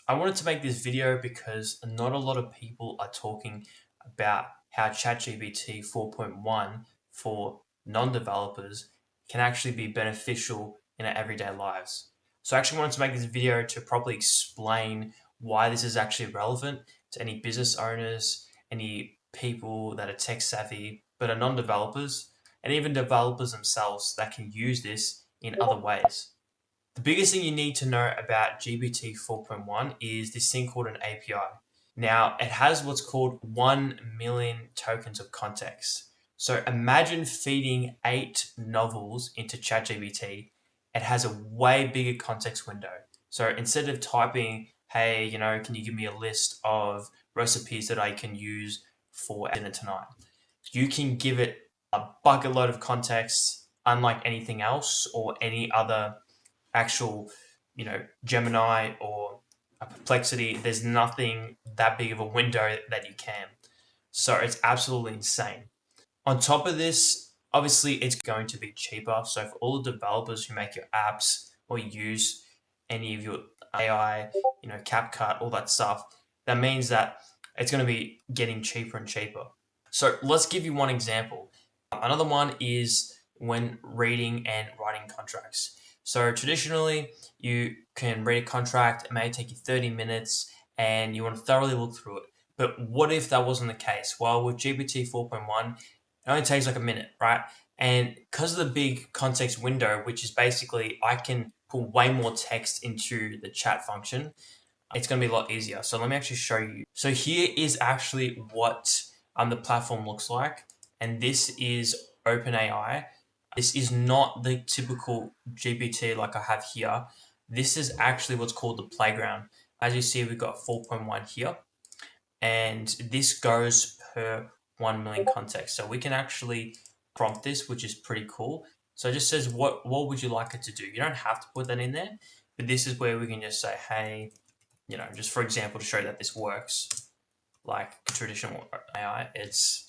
I wanted to make this video because not a lot of people are talking about how ChatGPT 4.1 for non-developers can actually be beneficial in our everyday lives. So I actually wanted to make this video to properly explain why this is actually relevant to any business owners, any people that are tech savvy but are non-developers, and even developers themselves that can use this in other ways. The biggest thing you need to know about GPT 4.1 is this thing called an API. Now, it has what's called 1 million tokens of context. So imagine feeding 8 novels into ChatGPT. It has a way bigger context window. So instead of typing, hey, can you give me a list of recipes that I can use for dinner tonight? You can give it a bucket load of context, unlike anything else or any other actual, Gemini or a Perplexity. There's nothing that big of a window that you can. So it's absolutely insane. On top of this, obviously it's going to be cheaper. So for all the developers who make your apps or use any of your AI, CapCut, all that stuff, that means that it's going to be getting cheaper and cheaper. So let's give you one example. Another one is when reading and writing contracts. So traditionally, you can read a contract, it may take you 30 minutes, and you want to thoroughly look through it. But what if that wasn't the case? Well, with GPT 4.1, it only takes like a minute, right? And because of the big context window, which is basically I can put way more text into the chat function, it's going to be a lot easier. So let me actually show you. So here is actually what the platform looks like. And this is OpenAI. This is not the typical GPT like I have here. This is actually what's called the playground. As you see, we've got 4.1 here. And this goes per 1 million context. So we can actually prompt this, which is pretty cool. So it just says, what would you like it to do? You don't have to put that in there, but this is where we can just say, hey, just for example, to show that this works like traditional AI, it's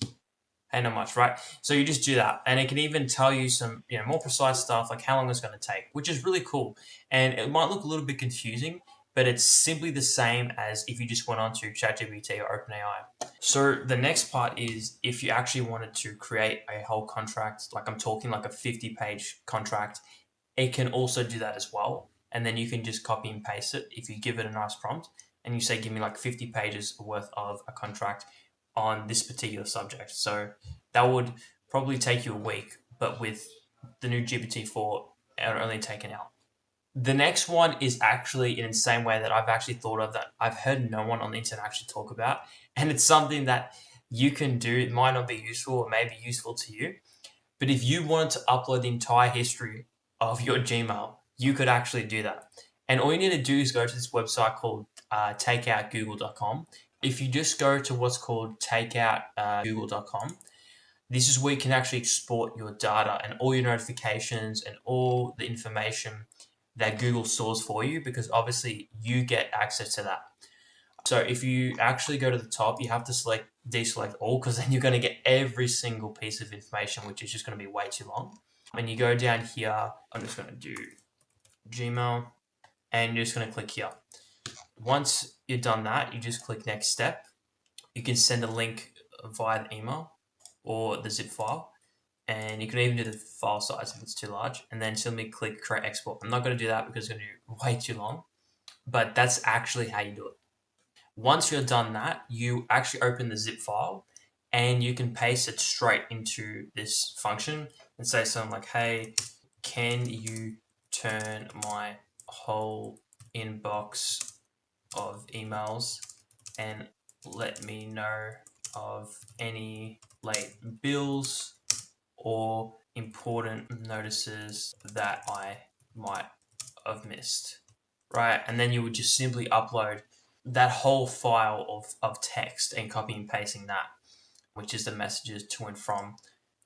hey, not much, right? So you just do that, and it can even tell you some, more precise stuff like how long it's going to take, which is really cool. And it might look a little bit confusing, but it's simply the same as if you just went onto ChatGPT or OpenAI. So the next part is if you actually wanted to create a whole contract, like I'm talking like a 50-page contract, it can also do that as well. And then you can just copy and paste it if you give it a nice prompt and you say, give me like 50 pages worth of a contract on this particular subject. So that would probably take you a week, but with the new GPT-4, it would only take an hour. The next one is actually an insane way that I've actually thought of that I've heard no one on the internet actually talk about. And it's something that you can do. It might not be useful or may be useful to you. But if you wanted to upload the entire history of your Gmail, you could actually do that. And all you need to do is go to this website called takeoutgoogle.com. If you just go to what's called takeoutgoogle.com, this is where you can actually export your data and all your notifications and all the information that Google stores for you, because obviously you get access to that. So if you actually go to the top, you have to deselect all, because then you're going to get every single piece of information, which is just going to be way too long. And you go down here, I'm just going to do Gmail, and you're just going to click here. Once you've done that, you just click next step. You can send a link via the email or the zip file, and you can even do the file size if it's too large, and then simply click create export. I'm not going to do that because it's going to be way too long, but that's actually how you do it. Once you're done that, you actually open the zip file and you can paste it straight into this function and say something like, hey, can you turn my whole inbox of emails and let me know of any late bills or important notices that I might have missed, right? And then you would just simply upload that whole file of text and copy and pasting that, which is the messages to and from.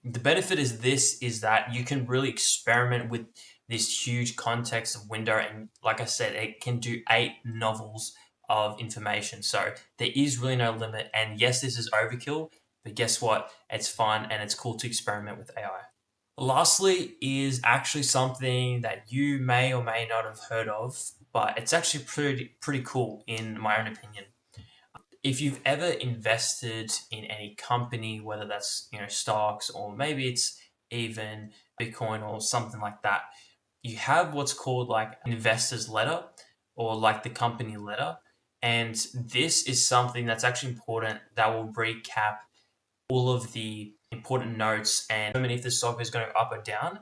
The benefit is that you can really experiment with this huge context of window, and like I said, it can do 8 novels of information. So there is really no limit. And yes, this is overkill, but guess what? It's fun and it's cool to experiment with AI. Lastly is actually something that you may or may not have heard of, but it's actually pretty cool in my own opinion. If you've ever invested in any company, whether that's stocks or maybe it's even Bitcoin or something like that, you have what's called like an investor's letter or like the company letter. And this is something that's actually important that will recap all of the important notes and determine if the stock is going up or down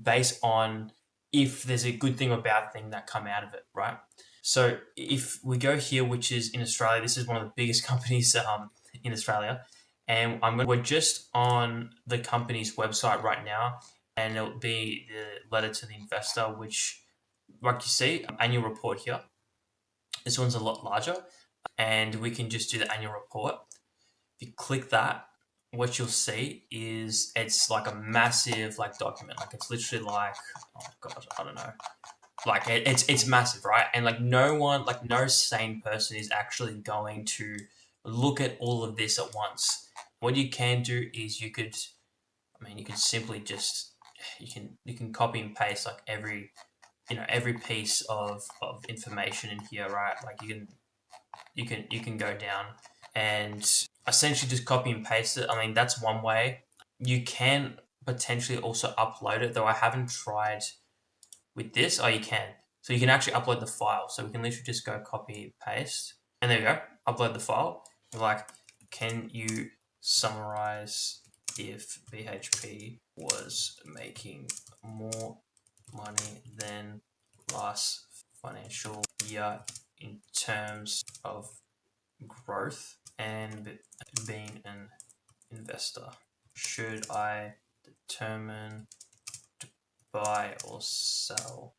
based on if there's a good thing or bad thing that come out of it, right? So if we go here, which is in Australia, this is one of the biggest companies in Australia, and we're just on the company's website right now, and it'll be the letter to the investor, which, like you see, annual report here. This one's a lot larger, and we can just do the annual report. If you click that, what you'll see is it's like a massive like document. Like it's literally like, oh god, I don't know. Like it's massive, right? And like no sane person is actually going to look at all of this at once. What you can do is you could simply just you can copy and paste like every piece of information in here, right? Like you can go down and essentially just copy and paste it. I mean, that's one way. You can potentially also upload it, though I haven't tried with this. Oh, you can. So you can actually upload the file. So we can literally just go copy, paste, and there you go. Upload the file. Like, can you summarize if BHP was making more money than last financial year in terms of growth and being an investor? Should I determine to buy or sell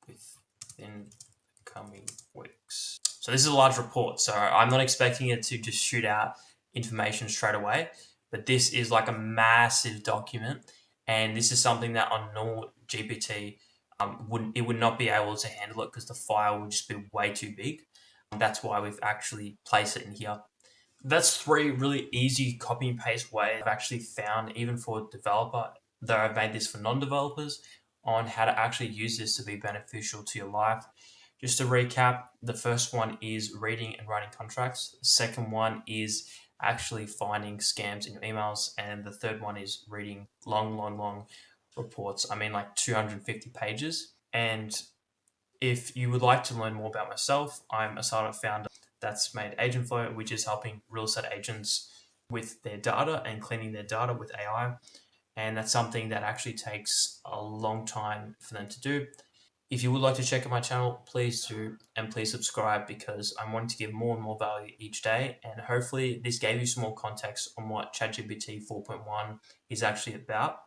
within the coming weeks? So this is a large report, so I'm not expecting it to just shoot out information straight away, but this is like a massive document, and this is something that on normal GPT would not be able to handle it because the file would just be way too big. That's why we've actually placed it in here. That's 3 really easy copy and paste ways I've actually found, even for a developer, though I've made this for non-developers, on how to actually use this to be beneficial to your life. Just to recap, the first one is reading and writing contracts. The second one is actually finding scams in your emails. And the third one is reading long reports. I mean, like 250 pages. And if you would like to learn more about myself, I'm a startup founder that's made AgentFlow, which is helping real estate agents with their data and cleaning their data with AI. And that's something that actually takes a long time for them to do. If you would like to check out my channel, please do, and please subscribe because I'm wanting to give more and more value each day. And hopefully this gave you some more context on what ChatGPT 4.1 is actually about.